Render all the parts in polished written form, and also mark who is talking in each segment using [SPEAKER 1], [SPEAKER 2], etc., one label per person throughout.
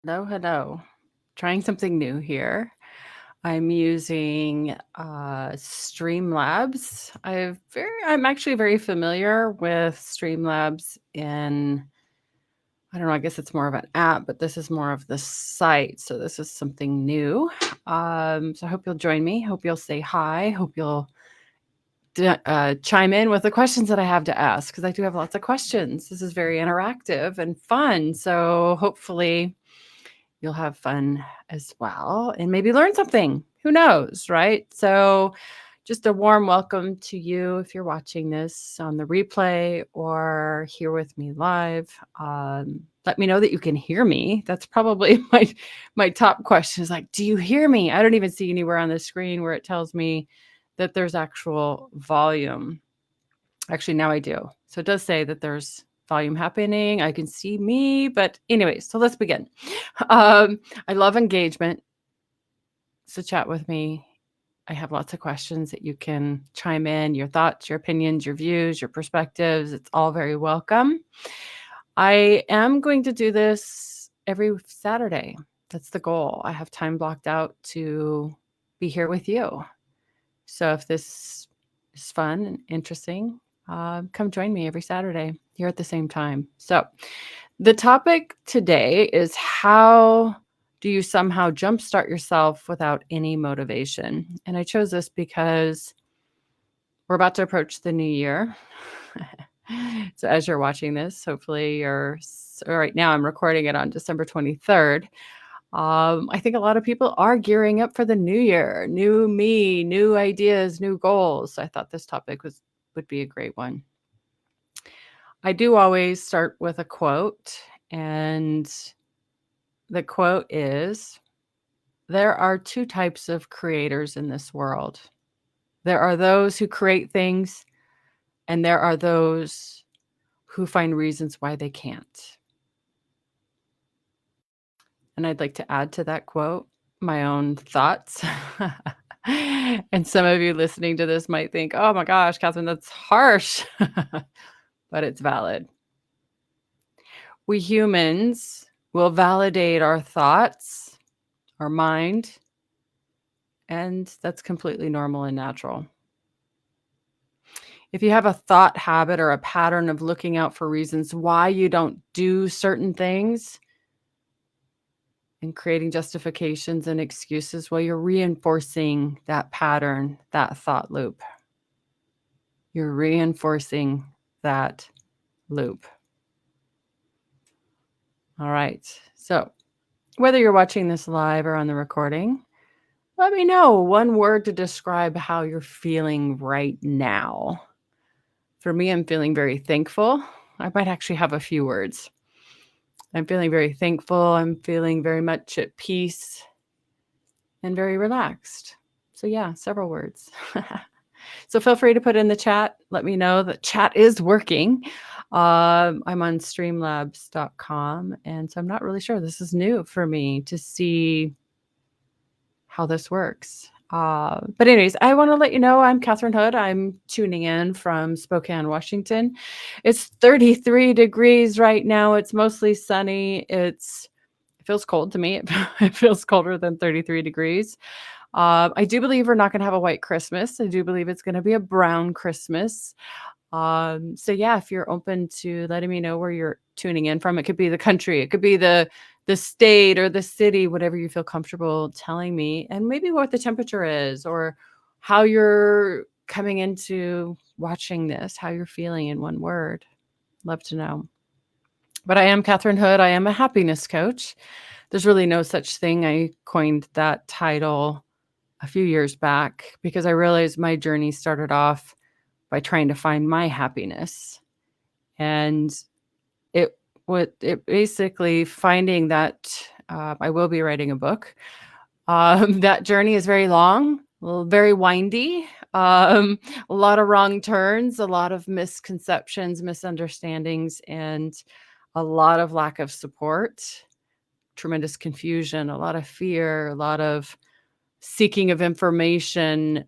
[SPEAKER 1] Hello, hello. Trying something new here. I'm using Streamlabs. I'm actually very familiar with Streamlabs in, I don't know, I guess it's more of an app, but this is more of the site. So this is something new. So I hope you'll join me. Hope you'll say hi. Hope you'll chime in with the questions that I have to ask because I do have lots of questions. This is very interactive and fun. So hopefully you'll have fun as well and maybe learn something. Who knows, right? So, just a warm welcome to you if you're watching this on the replay or here with me live. Let me know that you can hear me. That's probably my top question is like, do you hear me? I don't even see anywhere on the screen where it tells me that there's actual volume. Actually, now I do. So it does say that there's volume happening. I can see me, but anyways, so let's begin. I love engagement. So chat with me. I have lots of questions that you can chime in, your thoughts, your opinions, your views, your perspectives. It's all very welcome. I am going to do this every Saturday. That's the goal. I have time blocked out to be here with you. So if this is fun and interesting, come join me every Saturday here at the same time. So the topic today is how do you somehow jumpstart yourself without any motivation? And I chose this because we're about to approach the new year. So as you're watching this, hopefully right now I'm recording it on December 23rd. I think a lot of people are gearing up for the new year, new me, new ideas, new goals. So I thought this topic would be a great one. I do always start with a quote, and the quote is, there are two types of creators in this world. There are those who create things, and there are those who find reasons why they can't. And I'd like to add to that quote my own thoughts. And some of you listening to this might think, oh my gosh, Catherine, that's harsh, but it's valid. We humans will validate our thoughts, our mind, and that's completely normal and natural. If you have a thought habit or a pattern of looking out for reasons why you don't do certain things and creating justifications and excuses, well, you're reinforcing that pattern, that thought loop. You're reinforcing that loop. All right. So, whether you're watching this live or on the recording, let me know one word to describe how you're feeling right now. For me, I'm feeling very thankful. I might actually have a few words. I'm feeling very thankful. I'm feeling very much at peace and very relaxed. So, yeah, several words. So, feel free to put in the chat. Let me know that chat is working. I'm on streamlabs.com. And so, I'm not really sure. This is new for me to see how this works. But anyways, I want to let you know I'm Catherine Hood. I'm tuning in from Spokane, Washington. It's 33 degrees right now. It's mostly sunny. It feels cold to me. It feels colder than 33 degrees. I do believe we're not going to have a white Christmas. I do believe it's going to be a brown Christmas. So yeah, if you're open to letting me know where you're tuning in from, it could be the country, it could be the state or the city, whatever you feel comfortable telling me, and maybe what the temperature is or how you're coming into watching this, how you're feeling in one word. Love to know. But I am Catherine Hood. I am a happiness coach. There's really no such thing. I coined that title a few years back because I realized my journey started off by trying to find my happiness. And it basically finding that I will be writing a book. That journey is very long, very windy, a lot of wrong turns, a lot of misconceptions, misunderstandings, and a lot of lack of support, tremendous confusion, a lot of fear, a lot of seeking of information,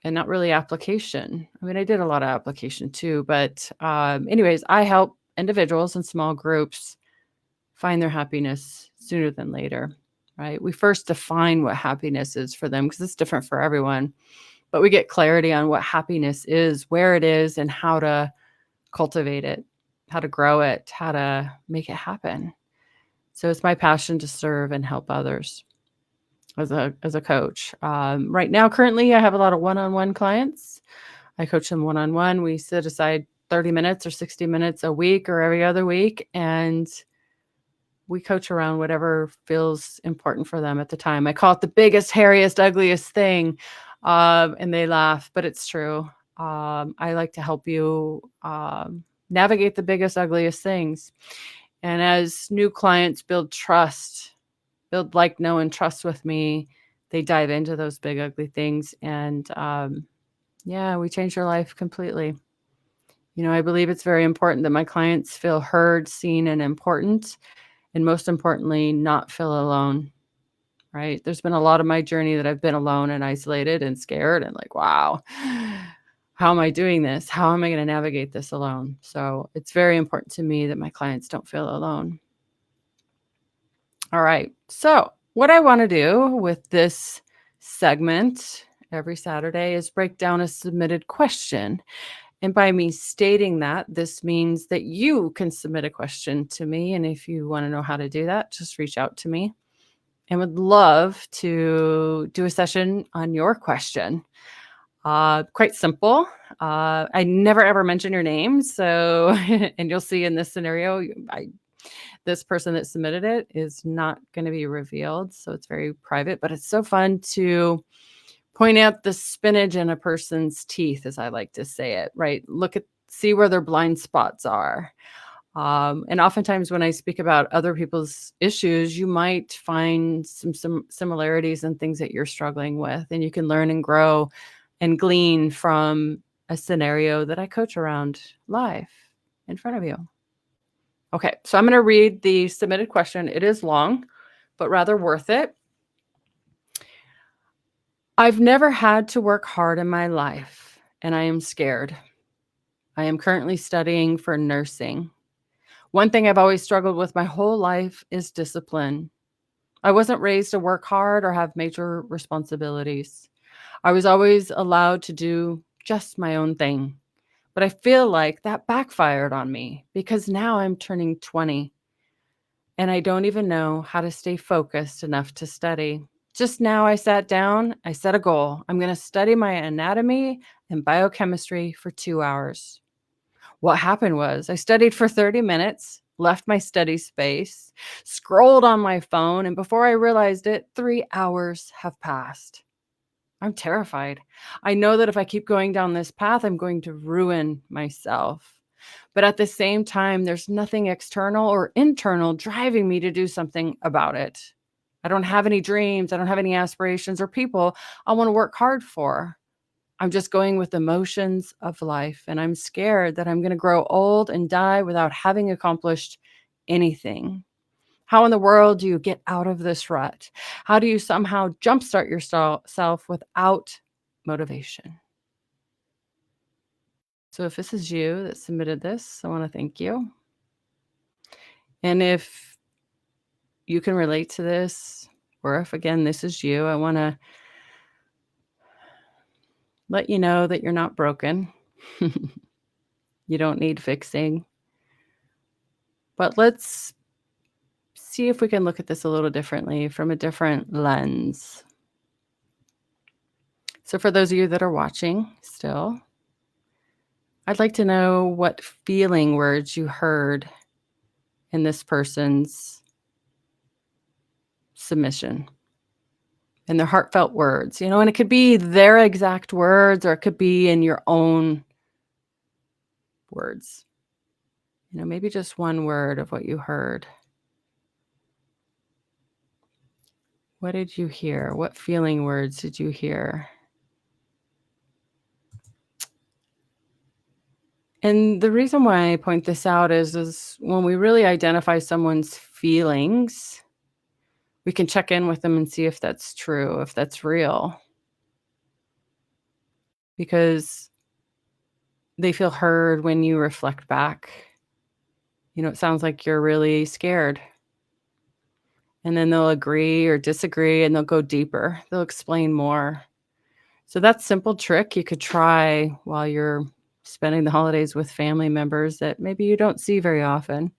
[SPEAKER 1] and not really application. I mean, I did a lot of application too, but anyways, I help individuals and small groups find their happiness sooner than later, right? We first define what happiness is for them because it's different for everyone, but we get clarity on what happiness is, where it is, and how to cultivate it, how to grow it, how to make it happen. So it's my passion to serve and help others as a coach. Right now, currently, I have a lot of one-on-one clients. I coach them one-on-one. We set aside 30 minutes or 60 minutes a week or every other week, and we coach around whatever feels important for them at the time. I call it the biggest, hairiest, ugliest thing, and they laugh, but it's true. I like to help you navigate the biggest, ugliest things. And as new clients build trust, build like, know, and trust with me, they dive into those big, ugly things. And yeah, we change their life completely. I believe it's very important that my clients feel heard, seen, and important. And most importantly, not feel alone, right? There's been a lot of my journey that I've been alone and isolated and scared and like, wow, how am I doing this? How am I going to navigate this alone? So it's very important to me that my clients don't feel alone. All right. So what I want to do with this segment every Saturday is break down a submitted question. And by me stating that, this means that you can submit a question to me. And if you want to know how to do that, just reach out to me. And would love to do a session on your question. Quite simple. I never ever mention your name. So, and you'll see in this scenario, this person that submitted it is not going to be revealed. So it's very private, but it's so fun to point out the spinach in a person's teeth, as I like to say it, right? See where their blind spots are. And oftentimes when I speak about other people's issues, you might find some similarities and things that you're struggling with, and you can learn and grow and glean from a scenario that I coach around live in front of you. Okay, so I'm going to read the submitted question. It is long, but rather worth it. I've never had to work hard in my life, and I am scared. I am currently studying for nursing. One thing I've always struggled with my whole life is discipline. I wasn't raised to work hard or have major responsibilities. I was always allowed to do just my own thing. But I feel like that backfired on me because now I'm turning 20 and I don't even know how to stay focused enough to study. Just now I sat down, I set a goal. I'm going to study my anatomy and biochemistry for 2 hours. What happened was I studied for 30 minutes, left my study space, scrolled on my phone, and before I realized it, 3 hours have passed. I'm terrified. I know that if I keep going down this path, I'm going to ruin myself. But at the same time, there's nothing external or internal driving me to do something about it. I don't have any dreams. I don't have any aspirations or people I want to work hard for. I'm just going with the motions of life, and I'm scared that I'm going to grow old and die without having accomplished anything. How in the world do you get out of this rut? How do you somehow jumpstart yourself without motivation? So if this is you that submitted this, I want to thank you. And if you can relate to this, or if again, this is you, I want to let you know that you're not broken. You don't need fixing. But let's see if we can look at this a little differently from a different lens. So for those of you that are watching still, I'd like to know what feeling words you heard in this person's submission and their heartfelt words, and it could be their exact words or it could be in your own words. Maybe just one word of what you heard. What did you hear? What feeling words did you hear? And the reason why I point this out is when we really identify someone's feelings, we can check in with them and see if that's true, if that's real. Because they feel heard when you reflect back. It sounds like you're really scared. And then they'll agree or disagree and they'll go deeper. They'll explain more. So that simple trick you could try while you're spending the holidays with family members that maybe you don't see very often.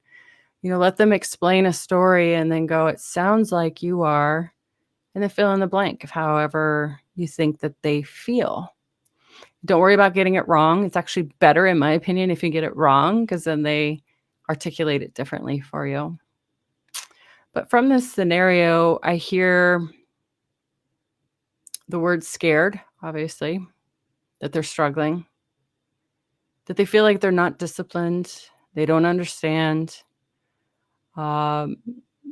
[SPEAKER 1] Let them explain a story and then go, it sounds like you are, and then fill in the blank of however you think that they feel. Don't worry about getting it wrong. It's actually better, in my opinion, if you get it wrong, because then they articulate it differently for you. But from this scenario, I hear the word scared, obviously, that they're struggling, that they feel like they're not disciplined, they don't understand. Um,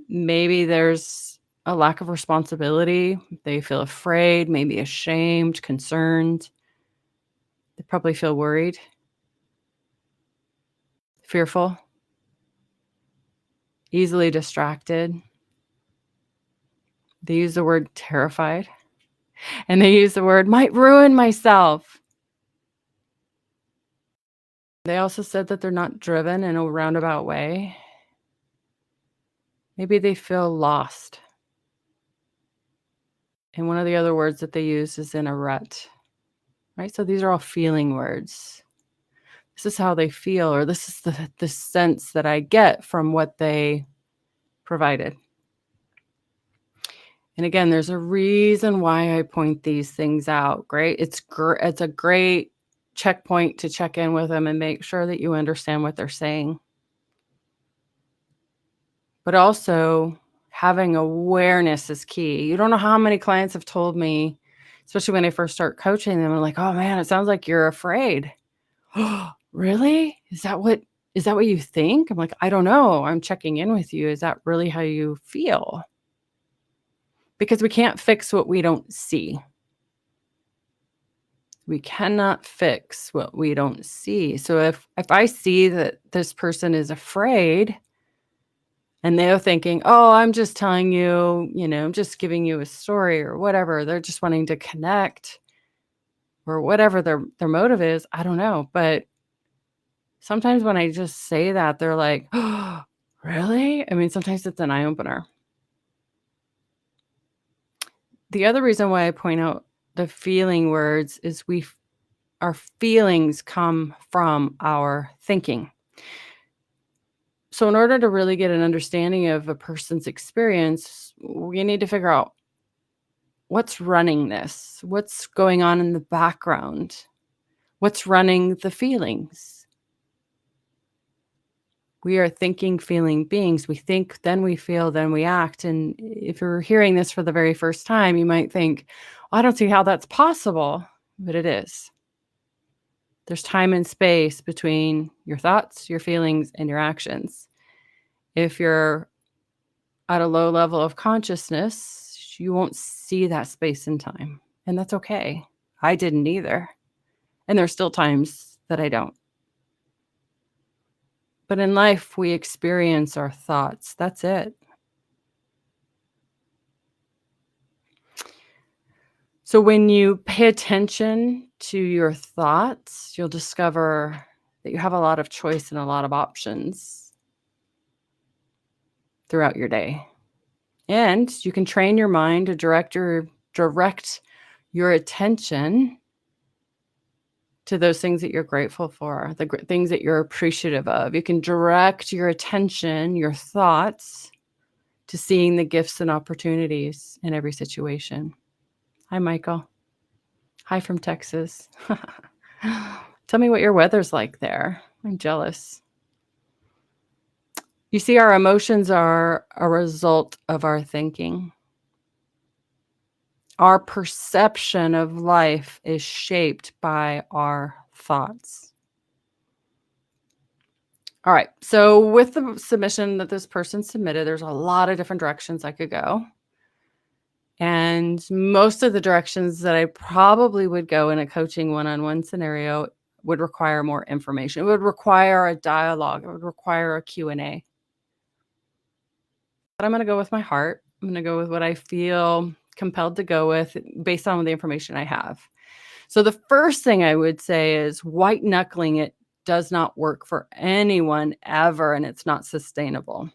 [SPEAKER 1] Maybe there's a lack of responsibility. They feel afraid, maybe ashamed, concerned. They probably feel worried, fearful, easily distracted. They use the word terrified, and they use the word might ruin myself. They also said that they're not driven in a roundabout way. Maybe they feel lost. And one of the other words that they use is in a rut, right? So these are all feeling words. This is how they feel, or this is the sense that I get from what they provided. And again, there's a reason why I point these things out. Great. It's a great checkpoint to check in with them and make sure that you understand what they're saying. But also having awareness is key. You don't know how many clients have told me, especially when I first start coaching them, I'm like, oh man, it sounds like you're afraid. Oh, really? Is that what you think? I'm like, I don't know. I'm checking in with you. Is that really how you feel? Because we can't fix what we don't see. We cannot fix what we don't see. So if I see that this person is afraid and they're thinking, "Oh, I'm just telling you, I'm just giving you a story or whatever. They're just wanting to connect," or whatever their motive is, I don't know, but sometimes when I just say that, they're like, "Oh, really?" I mean, sometimes it's an eye opener. The other reason why I point out the feeling words is our feelings come from our thinking. So in order to really get an understanding of a person's experience, we need to figure out what's running this, what's going on in the background, what's running the feelings. We are thinking, feeling beings. We think, then we feel, then we act. And if you're hearing this for the very first time, you might think, I don't see how that's possible, but it is. There's time and space between your thoughts, your feelings, and your actions. If you're at a low level of consciousness, you won't see that space and time. And that's okay. I didn't either. And there's still times that I don't. But in life, we experience our thoughts. That's it. So when you pay attention to your thoughts, you'll discover that you have a lot of choice and a lot of options throughout your day. And you can train your mind to direct your attention to those things that you're grateful for, the things that you're appreciative of. You can direct your attention, your thoughts, to seeing the gifts and opportunities in every situation. Hi, Michael. Hi from Texas. Tell me what your weather's like there. I'm jealous. You see, our emotions are a result of our thinking. Our perception of life is shaped by our thoughts. All right. So with the submission that this person submitted, there's a lot of different directions I could go. And most of the directions that I probably would go in a coaching one-on-one scenario would require more information. It would require a dialogue. It would require a Q&A. But I'm going to go with my heart. I'm going to go with what I feel compelled to go with based on the information I have. So the first thing I would say is white knuckling it does not work for anyone ever, and it's not sustainable.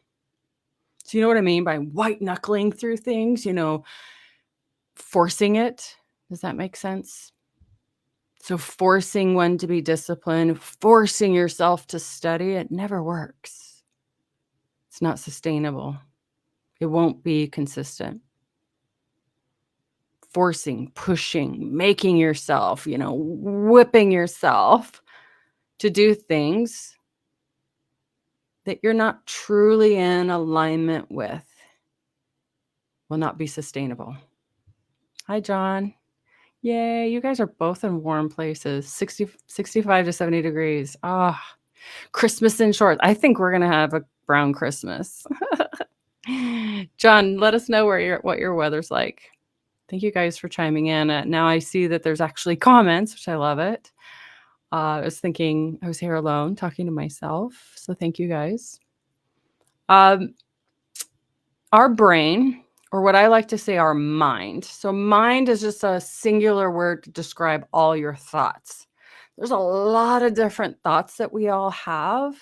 [SPEAKER 1] Do you know what I mean by white knuckling through things? Forcing it. Does that make sense? So forcing one to be disciplined, forcing yourself to study, it never works. It's not sustainable. It won't be consistent. Forcing, pushing, making yourself, whipping yourself to do things that you're not truly in alignment with will not be sustainable. Hi, John. Yay, you guys are both in warm places, 65 to 70 degrees. Ah, Christmas in shorts. I think we're going to have a brown Christmas. John, let us know what your weather's like. Thank you guys for chiming in. Now I see that there's actually comments, which I love it. I was thinking I was here alone talking to myself. So thank you guys. Our brain, or what I like to say, our mind. So mind is just a singular word to describe all your thoughts. There's a lot of different thoughts that we all have.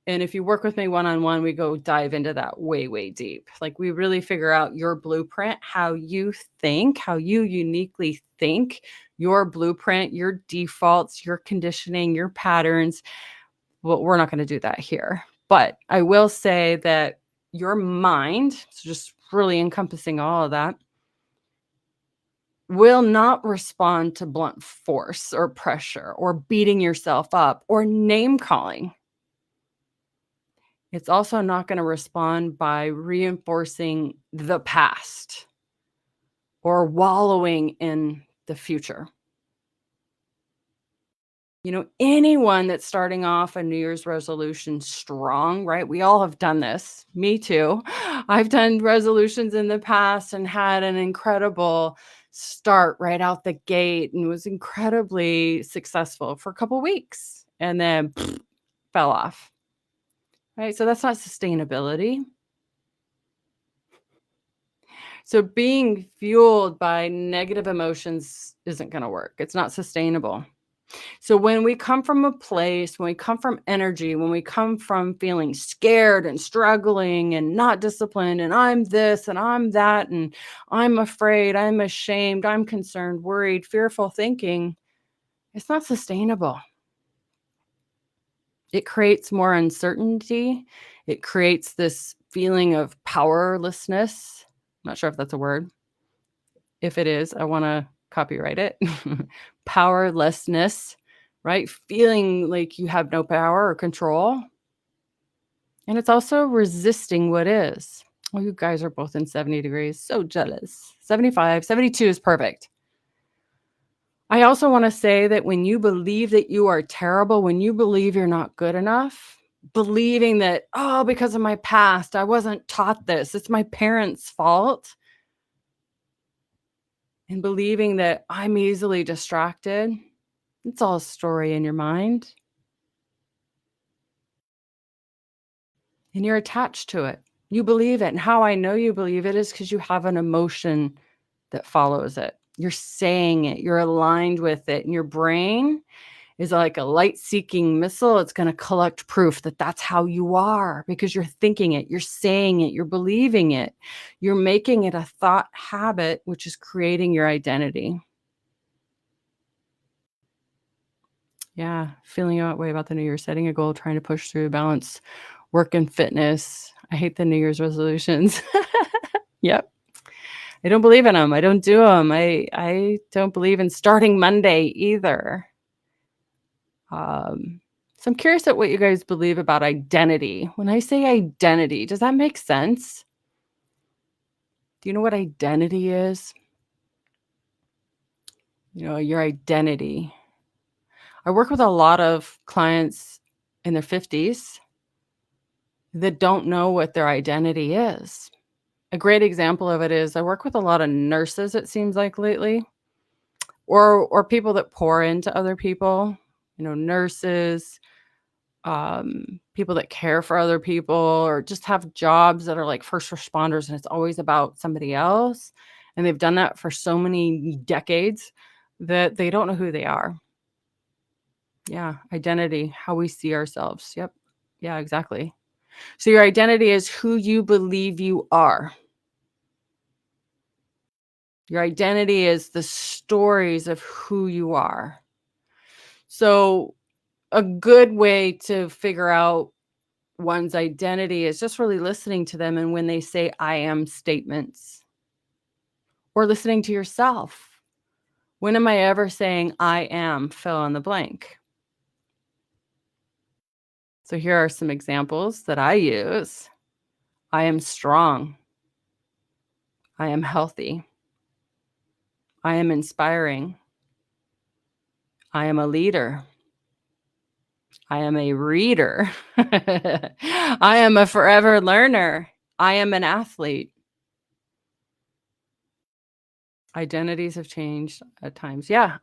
[SPEAKER 1] And if you work with me one-on-one, we go dive into that way, way deep. Like we really figure out your blueprint, how you think, how you uniquely think, your blueprint, your defaults, your conditioning, your patterns. Well, we're not going to do that here. But I will say that your mind, so just really encompassing all of that, will not respond to blunt force or pressure or beating yourself up or name calling. It's also not going to respond by reinforcing the past or wallowing in the future. Anyone that's starting off a New Year's resolution strong, right? We all have done this. Me too. I've done resolutions in the past and had an incredible start right out the gate and was incredibly successful for a couple weeks and then fell off. Right? So that's not sustainability. So being fueled by negative emotions isn't going to work. It's not sustainable. So when we come from a place, when we come from energy, when we come from feeling scared and struggling and not disciplined, and I'm this and I'm that, and I'm afraid, I'm ashamed, I'm concerned, worried, fearful thinking, it's not sustainable. It creates more uncertainty. It creates this feeling of powerlessness. I'm not sure if that's a word. If it is, I want to copyright it. Powerlessness, right? Feeling like you have no power or control. And it's also resisting what is. Well, you guys are both in 70 degrees. So jealous. 75, 72 is perfect. I also want to say that when you believe that you are terrible, when you believe you're not good enough, believing that, because of my past, I wasn't taught this, it's my parents' fault, and believing that I'm easily distracted, it's all a story in your mind. And you're attached to it. You believe it. And how I know you believe it is because you have an emotion that follows it. You're saying it. You're aligned with it. And your brain is like a light-seeking missile. It's going to collect proof that that's how you are because you're thinking it. You're saying it. You're believing it. You're making it a thought habit, which is creating your identity. Yeah, feeling that way about the New Year, setting a goal, trying to push through, balance work and fitness. I hate the New Year's resolutions. Yep. I don't believe in them. I don't do them. I don't believe in starting Monday either. So I'm curious at what you guys believe about identity. When I say identity, does that make sense? Do you know what identity is? Your identity. I work with a lot of clients in their 50s that don't know what their identity is. A great example of it is I work with a lot of nurses, it seems like lately, or people that pour into other people, nurses, people that care for other people, or just have jobs that are like first responders, and it's always about somebody else. And they've done that for so many decades that they don't know who they are. Yeah, identity, how we see ourselves. Yep. Yeah, exactly. So your identity is who you believe you are. Your identity is the stories of who you are. So a good way to figure out one's identity is just really listening to them and when they say I am statements or listening to yourself. When am I ever saying I am fill in the blank? So here are some examples that I use. I am strong. I am healthy. I am inspiring. I am a leader. I am a reader. I am a forever learner. I am an athlete. Identities have changed at times. Yeah,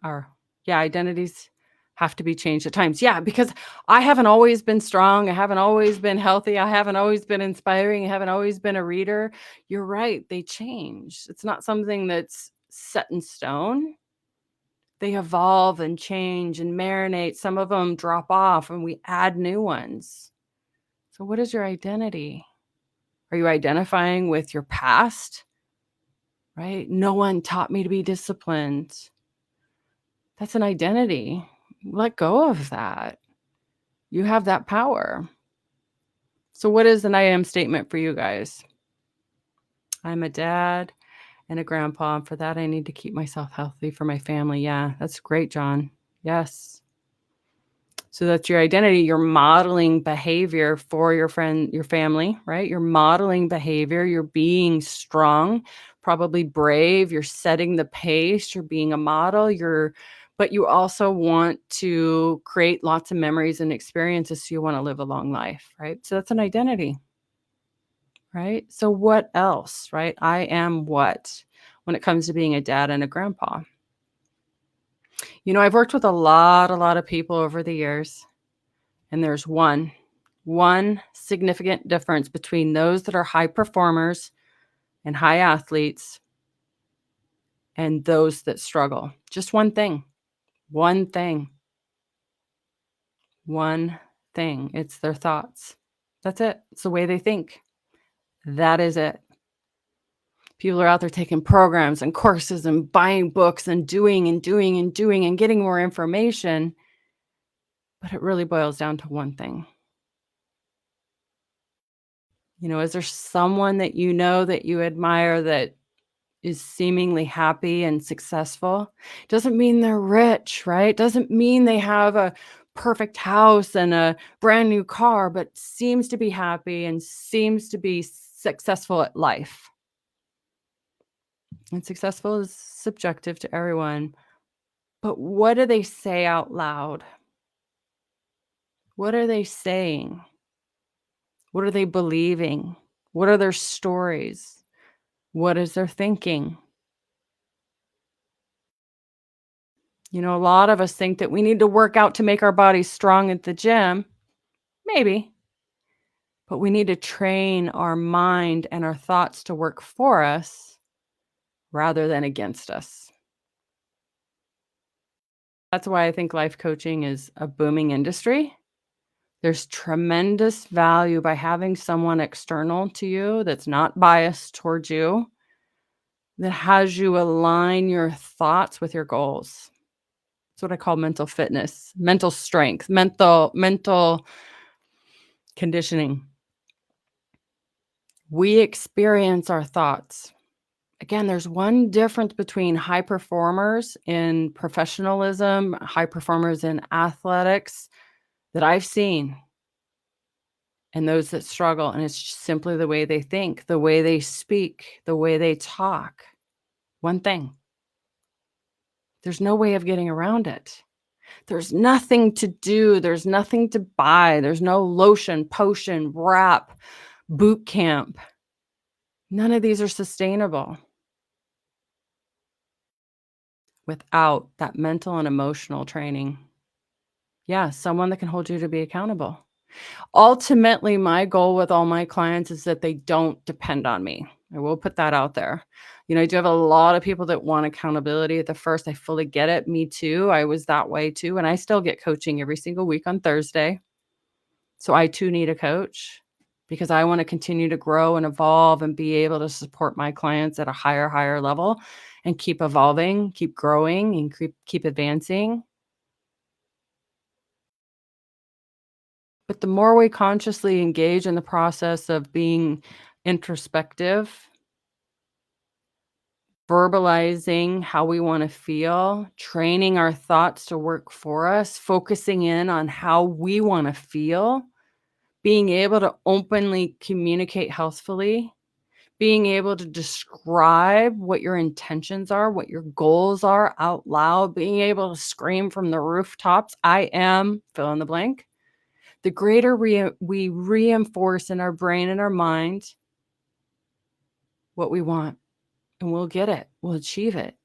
[SPEAKER 1] identities have to be changed at times. Yeah, because I haven't always been strong. I haven't always been healthy. I haven't always been inspiring. I haven't always been a reader. You're right. They change. It's not something that's set in stone. They evolve and change and marinate. Some of them drop off and we add new ones. So, what is your identity? Are you identifying with your past? Right? No one taught me to be disciplined. That's an identity. Let go of that. You have that power. So, what is an I am statement for you guys? I'm a dad and a grandpa. And for that, I need to keep myself healthy for my family. Yeah, that's great, John. Yes. So that's your identity. You're modeling behavior for your friend, your family, right? You're modeling behavior. You're being strong, probably brave. You're setting the pace. You're being a model. But you also want to create lots of memories and experiences. So you want to live a long life, right? So that's an identity, right? So what else, right? I am what when it comes to being a dad and a grandpa. I've worked with a lot of people over the years. And there's one significant difference between those that are high performers and high athletes and those that struggle. Just one thing. One thing. One thing. It's their thoughts. That's it. It's the way they think. That is it. People are out there taking programs and courses and buying books and doing and doing and doing and getting more information. But it really boils down to one thing. Is there someone that that you admire that is seemingly happy and successful? Doesn't mean they're rich, right? Doesn't mean they have a perfect house and a brand new car, but seems to be happy and seems to be successful at life. And successful is subjective to everyone. But what do they say out loud? What are they saying? What are they believing? What are their stories? What is their thinking? A lot of us think that we need to work out to make our bodies strong at the gym. Maybe. But we need to train our mind and our thoughts to work for us rather than against us. That's why I think life coaching is a booming industry. There's tremendous value by having someone external to you that's not biased towards you, that has you align your thoughts with your goals. It's what I call mental fitness, mental strength, mental conditioning. We experience our thoughts. Again, there's one difference between high performers in professionalism, high performers in athletics that I've seen, and those that struggle. And it's just simply the way they think, the way they speak, the way they talk. One thing. There's no way of getting around it. There's nothing to do. There's nothing to buy. There's no lotion, potion, wrap, boot camp. None of these are sustainable without that mental and emotional training. Yeah, someone that can hold you to be accountable. Ultimately, my goal with all my clients is that they don't depend on me. I will put that out there. I do have a lot of people that want accountability at the first. I fully get it. Me too. I was that way too. And I still get coaching every single week on Thursday. So I too need a coach because I want to continue to grow and evolve and be able to support my clients at a higher level and keep evolving, keep growing, and keep advancing. But the more we consciously engage in the process of being introspective, verbalizing how we want to feel, training our thoughts to work for us, focusing in on how we want to feel, being able to openly communicate healthfully, being able to describe what your intentions are, what your goals are out loud, being able to scream from the rooftops, I am fill in the blank. The greater we reinforce in our brain and our mind what we want, and we'll get it, we'll achieve it.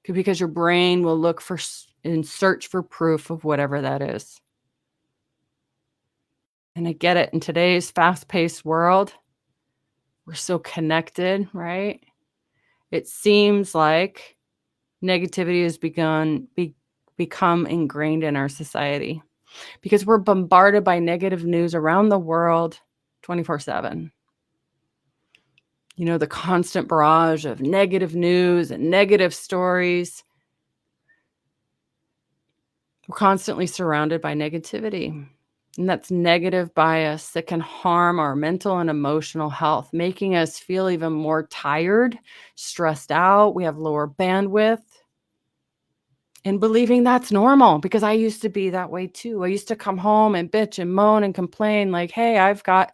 [SPEAKER 1] Because your brain will look for and search for proof of whatever that is. And I get it. In today's fast-paced world, we're so connected, right? It seems like negativity has become ingrained in our society because we're bombarded by negative news around the world 24/7. The constant barrage of negative news and negative stories. We're constantly surrounded by negativity, and that's negative bias that can harm our mental and emotional health, making us feel even more tired, stressed out. We have lower bandwidth, and believing that's normal because I used to be that way too. I used to come home and bitch and moan and complain like, hey, I've got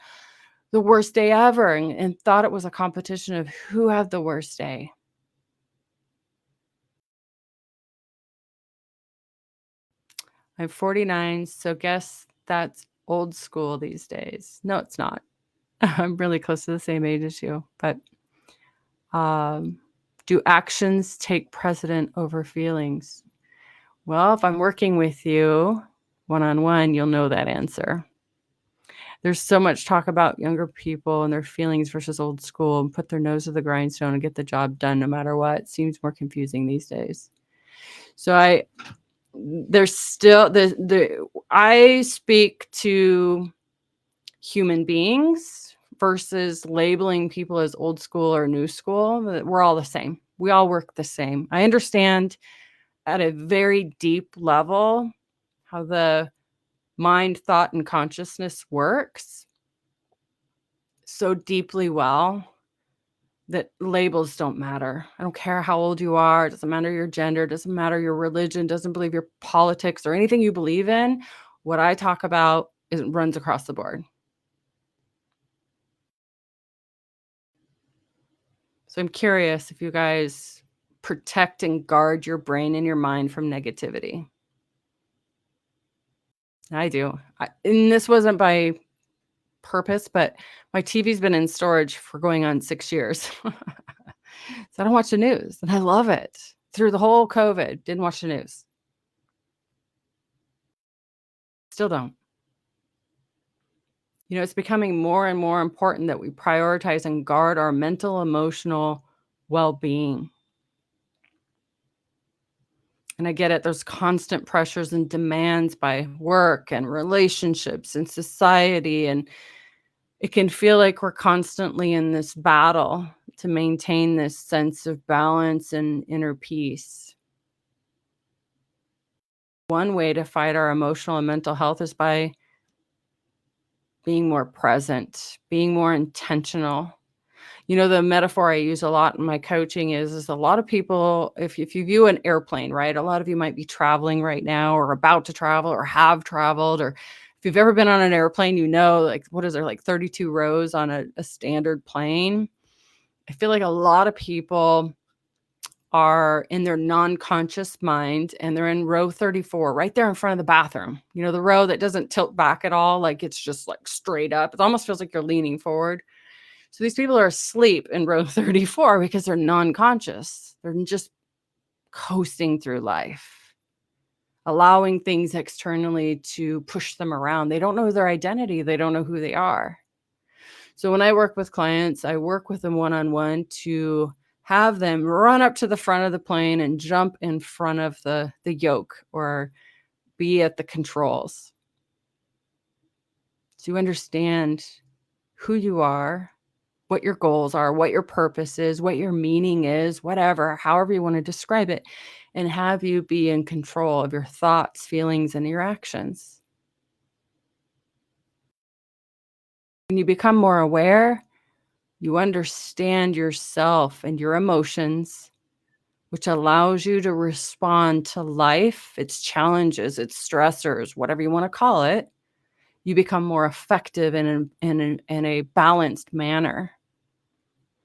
[SPEAKER 1] the worst day ever, and thought it was a competition of who had the worst day. I'm 49, so guess that's old school these days. No, it's not. I'm really close to the same age as you, but do actions take precedent over feelings? Well, if I'm working with you one-on-one, you'll know that answer. There's so much talk about younger people and their feelings versus old school and put their nose to the grindstone and get the job done no matter what. It seems more confusing these days. So there's still I speak to human beings versus labeling people as old school or new school. We're all the same. We all work the same. I understand at a very deep level how the mind, thought, and consciousness works so deeply well that labels don't matter. I don't care how old you are. It doesn't matter your gender. It doesn't matter your religion. Doesn't believe your politics or anything you believe in. What I talk about runs across the board. So I'm curious if you guys protect and guard your brain and your mind from negativity. I do. And this wasn't by purpose, but my TV's been in storage for going on 6 years. So I don't watch the news, and I love it. Through the whole COVID, didn't watch the news. Still don't. It's becoming more and more important that we prioritize and guard our mental, emotional well-being. And I get it. There's constant pressures and demands by work and relationships and society. And it can feel like we're constantly in this battle to maintain this sense of balance and inner peace. One way to fight our emotional and mental health is by being more present, being more intentional. The metaphor I use a lot in my coaching is a lot of people, if you view an airplane, right? A lot of you might be traveling right now or about to travel or have traveled, or if you've ever been on an airplane, like, what is there, like 32 rows on a standard plane? I feel like a lot of people are in their non-conscious mind and they're in row 34, right there in front of the bathroom. The row that doesn't tilt back at all, like it's just like straight up. It almost feels like you're leaning forward. So these people are asleep in row 34 because they're non-conscious. They're just coasting through life, allowing things externally to push them around. They don't know their identity. They don't know who they are. So when I work with clients, I work with them one-on-one to have them run up to the front of the plane and jump in front of the yoke or be at the controls. So you understand who you are, what your goals are, what your purpose is, what your meaning is, whatever, however you want to describe it, and have you be in control of your thoughts, feelings, and your actions. When you become more aware, you understand yourself and your emotions, which allows you to respond to life, its challenges, its stressors, whatever you want to call it. You become more effective in a balanced manner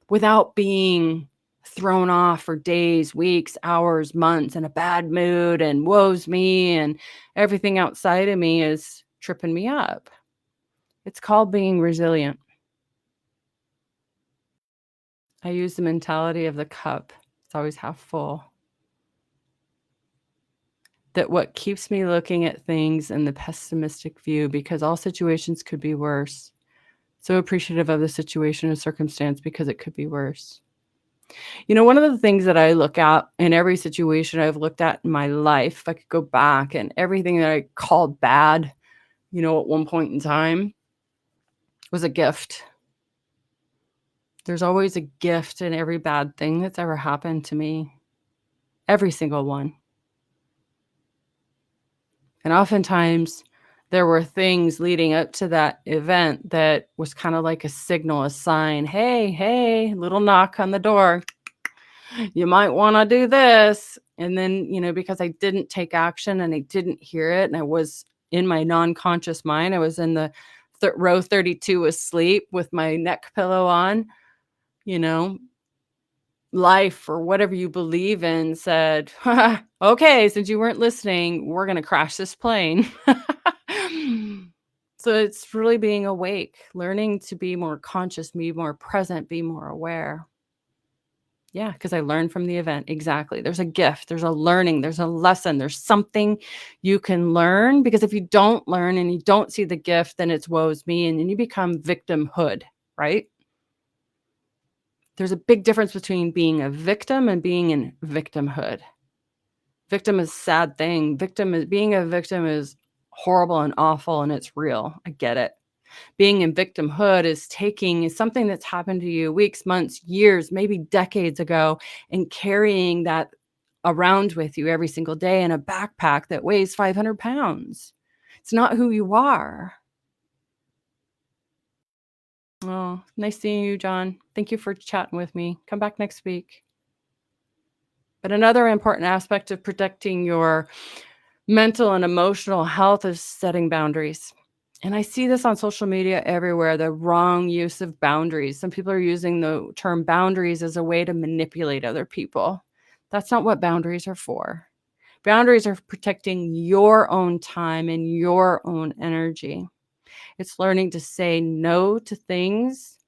[SPEAKER 1] without being thrown off for days, weeks, hours, months in a bad mood and woe's me and everything outside of me is tripping me up. It's called being resilient. I use the mentality of the cup. It's always half full. That what keeps me looking at things in the pessimistic view, because all situations could be worse. So appreciative of the situation or circumstance because it could be worse. One of the things that I look at in every situation I've looked at in my life, if I could go back and everything that I called bad, at one point in time was a gift. There's always a gift in every bad thing that's ever happened to me. Every single one. And oftentimes there were things leading up to that event that was kind of like a signal, a sign. Hey, hey, little knock on the door. You might want to do this. And then, because I didn't take action and I didn't hear it, and I was in my non-conscious mind, I was in the row 32 asleep with my neck pillow on, you know, life or whatever you believe in said, okay, since you weren't listening, we're going to crash this plane. So it's really being awake, learning to be more conscious, be more present, be more aware. Yeah, because I learned from the event. Exactly. There's a gift, there's a learning, there's a lesson, there's something you can learn. Because if you don't learn and you don't see the gift, then it's woe's me. And then you become victimhood, right? There's a big difference between being a victim and being in victimhood. Victim is a sad thing. Being a victim is horrible and awful, and it's real. I get it. Being in victimhood is taking something that's happened to you weeks, months, years, maybe decades ago, and carrying that around with you every single day in a backpack that weighs 500 pounds. It's not who you are. Oh, nice seeing you, John. Thank you for chatting with me. Come back next week. But another important aspect of protecting your mental and emotional health is setting boundaries. And I see this on social media everywhere, the wrong use of boundaries. Some people are using the term boundaries as a way to manipulate other people. That's not what boundaries are for. Boundaries are protecting your own time and your own energy. It's learning to say no to things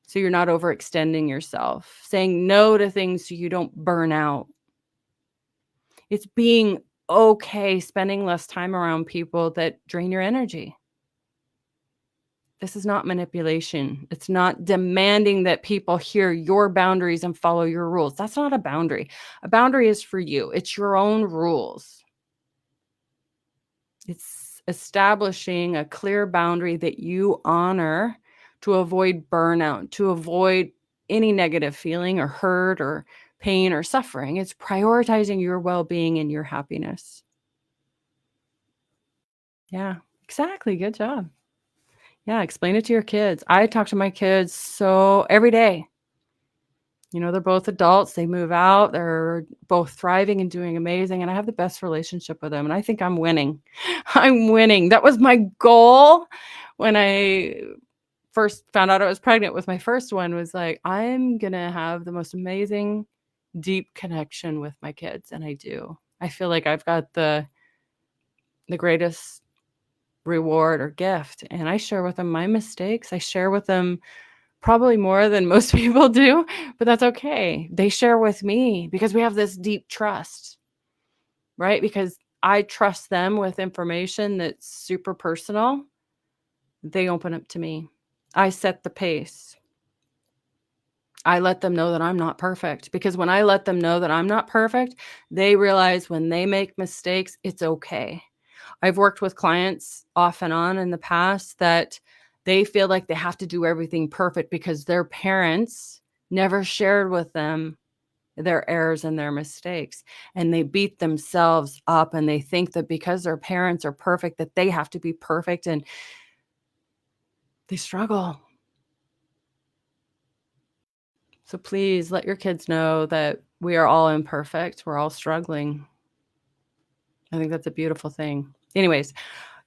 [SPEAKER 1] so you're not overextending yourself, saying no to things so you don't burn out. It's being okay spending less time around people that drain your energy. This is not manipulation. It's not demanding that people hear your boundaries and follow your rules. That's not a boundary. A boundary is for you. It's your own rules. It's establishing a clear boundary that you honor to avoid burnout, to avoid any negative feeling or hurt or pain or suffering. It's prioritizing your well-being and your happiness. Yeah, exactly. Good job. Yeah, explain it to your kids. I talk to my kids so every day. They're both adults. They move out. They're both thriving and doing amazing. And I have the best relationship with them. And I think I'm winning. I'm winning. That was my goal when I first found out I was pregnant with my first one, was like, I'm going to have the most amazing, deep connection with my kids. And I do. I feel like I've got the greatest reward or gift. And I share with them my mistakes. I share with them probably more than most people do, but that's okay. They share with me because we have this deep trust, right? Because I trust them with information that's super personal. They open up to me. I set the pace. I let them know that I'm not perfect, because when I let them know that I'm not perfect, they realize when they make mistakes, it's okay. I've worked with clients off and on in the past that They feel like they have to do everything perfect because their parents never shared with them their errors and their mistakes. And they beat themselves up and they think that because their parents are perfect, that they have to be perfect and they struggle. So please let your kids know that we are all imperfect. We're all struggling. I think that's a beautiful thing. Anyways,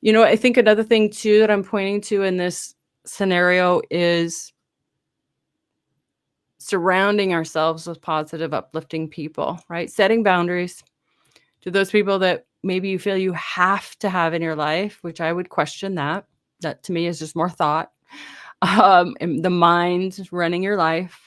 [SPEAKER 1] I think another thing too that I'm pointing to in this scenario is surrounding ourselves with positive, uplifting people, right? Setting boundaries to those people that maybe you feel you have to have in your life, which I would question that. That to me is just more thought, and the mind running your life.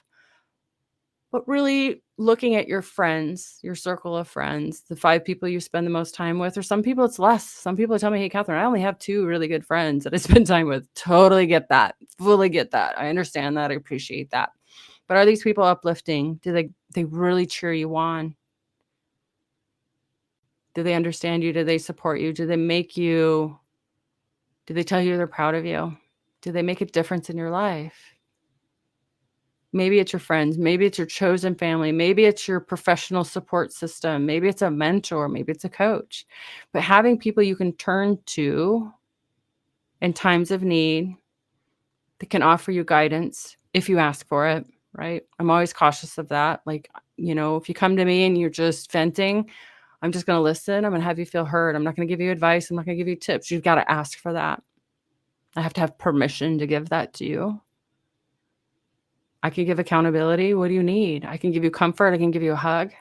[SPEAKER 1] But really looking at your friends, your circle of friends, the 5 people you spend the most time with, or some people it's less. Some people tell me, "Hey, Catherine, I only have 2 really good friends that I spend time with." Totally get that. Fully get that. I understand that. I appreciate that. But are these people uplifting? Do they really cheer you on? Do they understand you? Do they support you? Do they tell you they're proud of you? Do they make a difference in your life? Maybe it's your friends, maybe it's your chosen family, maybe it's your professional support system, maybe it's a mentor, maybe it's a coach. But having people you can turn to in times of need that can offer you guidance if you ask for it, right? I'm always cautious of that. Like, if you come to me and you're just venting, I'm just going to listen. I'm going to have you feel heard. I'm not going to give you advice. I'm not going to give you tips. You've got to ask for that. I have to have permission to give that to you. I can give accountability. What do you need? I can give you comfort. I can give you a hug.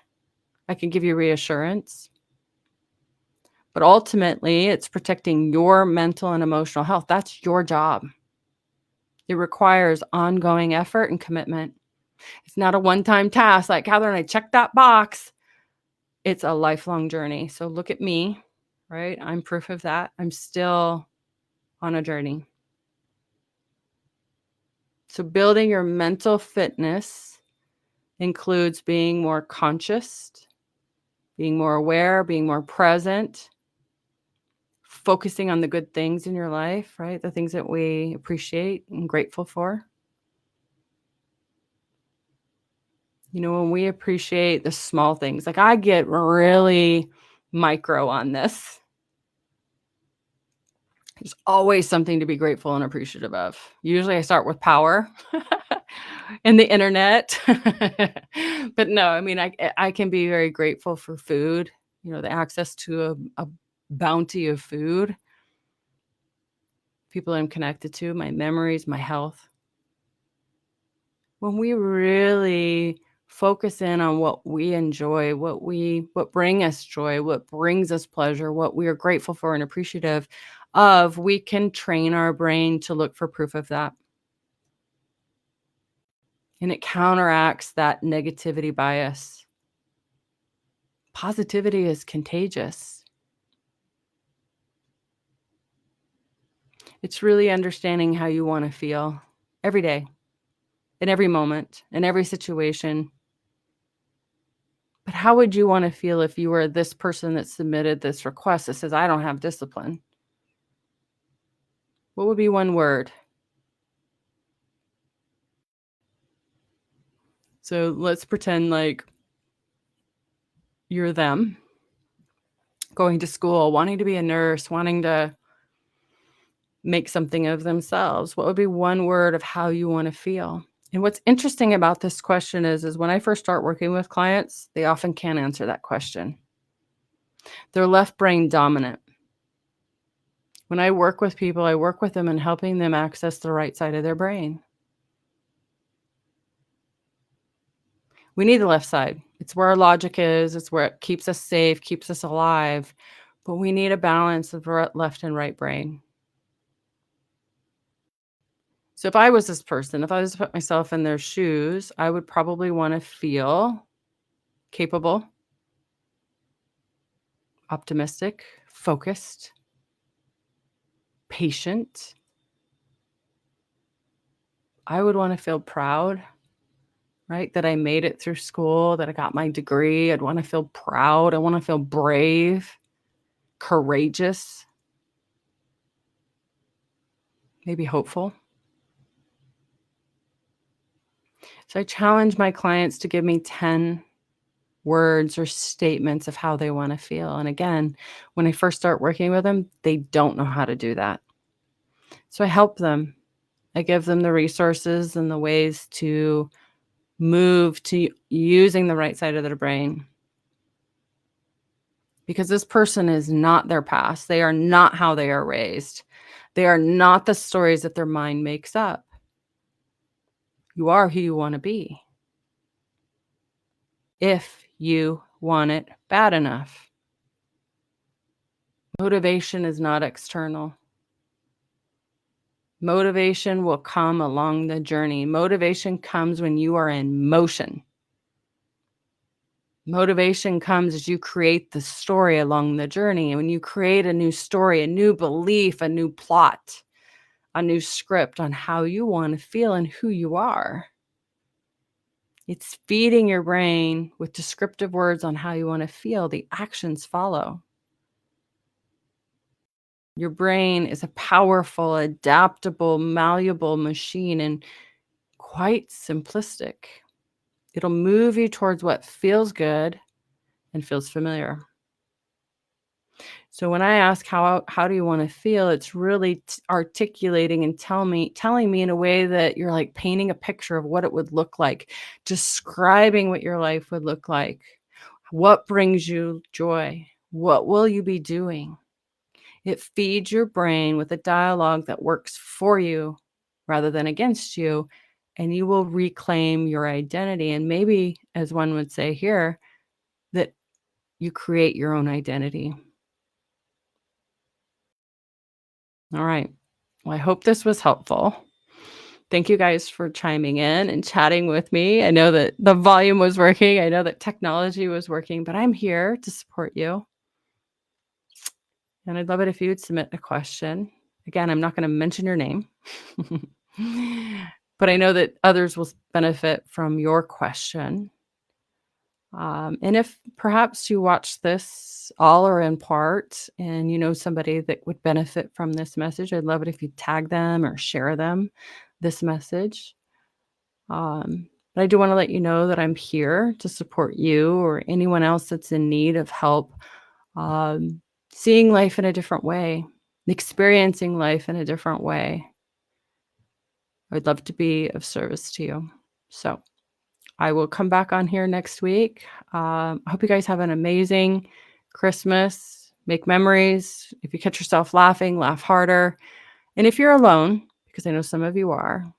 [SPEAKER 1] I can give you reassurance. But ultimately, it's protecting your mental and emotional health. That's your job. It requires ongoing effort and commitment. It's not a one-time task like, Catherine, I checked that box. It's a lifelong journey. So look at me, right? I'm proof of that. I'm still on a journey. So building your mental fitness includes being more conscious, being more aware, being more present, focusing on the good things in your life, right? The things that we appreciate and grateful for. When we appreciate the small things, like I get really micro on this. There's always something to be grateful and appreciative of. Usually I start with power and the internet. But no, I mean, I can be very grateful for food, the access to a bounty of food, people I'm connected to, my memories, my health. When we really focus in on what we enjoy, what bring us joy, what brings us pleasure, what we are grateful for and appreciative of, we can train our brain to look for proof of that. And it counteracts that negativity bias. Positivity is contagious. It's really understanding how you want to feel every day, in every moment, in every situation. But how would you want to feel if you were this person that submitted this request that says, I don't have discipline? What would be one word? So let's pretend like you're them, going to school, wanting to be a nurse, wanting to make something of themselves. What would be one word of how you want to feel? And what's interesting about this question is when I first start working with clients, they often can't answer that question. They're left brain dominant. When I work with people, I work with them in helping them access the right side of their brain. We need the left side. It's where our logic is. It's where it keeps us safe, keeps us alive. But we need a balance of left and right brain. So if I was this person, if I was to put myself in their shoes, I would probably want to feel capable, optimistic, focused, patient. I would want to feel proud, right? That I made it through school, that I got my degree. I'd want to feel proud. I want to feel brave, courageous, maybe hopeful. So I challenge my clients to give me 10 words or statements of how they want to feel. And again, when I first start working with them, they don't know how to do that. So I help them. I give them the resources and the ways to move to using the right side of their brain. Because this person is not their past. They are not how they are raised. They are not the stories that their mind makes up. You are who you want to be. If you want it bad enough. Motivation is not external. Motivation will come along the journey. Motivation comes when you are in motion. Motivation comes as you create the story along the journey. And when you create a new story, a new belief, a new plot, a new script on how you want to feel and who you are, it's feeding your brain with descriptive words on how you want to feel. The actions follow. Your brain is a powerful, adaptable, malleable machine and quite simplistic. It'll move you towards what feels good and feels familiar. So when I ask how do you want to feel, it's really articulating and telling me in a way that you're like painting a picture of what it would look like, describing what your life would look like. What brings you joy? What will you be doing? It feeds your brain with a dialogue that works for you rather than against you, and you will reclaim your identity. And maybe, as one would say here, that you create your own identity. All right. Well, I hope this was helpful. Thank you guys for chiming in and chatting with me. I know that the volume was working. I know that technology was working, but I'm here to support you. And I'd love it if you would submit a question. Again, I'm not going to mention your name, but I know that others will benefit from your question. And if perhaps you watch this all or in part and you know somebody that would benefit from this message, I'd love it if you tag them or share this message. But I do want to let you know that I'm here to support you or anyone else that's in need of help seeing life in a different way, experiencing life in a different way. I'd love to be of service to you. So I will come back on here next week. I hope you guys have an amazing Christmas. Make memories. If you catch yourself laughing, laugh harder. And if you're alone, because I know some of you are,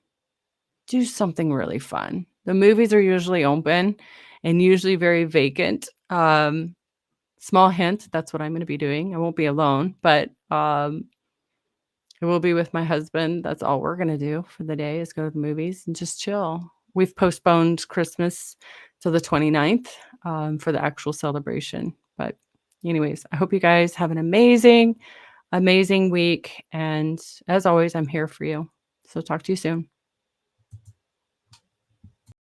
[SPEAKER 1] do something really fun. The movies are usually open and usually very vacant. Small hint, that's what I'm going to be doing. I won't be alone, but I will be with my husband. That's all we're going to do for the day is go to the movies and just chill. We've postponed Christmas till the 29th for the actual celebration. But anyways, I hope you guys have an amazing week. And as always, I'm here for you. So talk to you soon.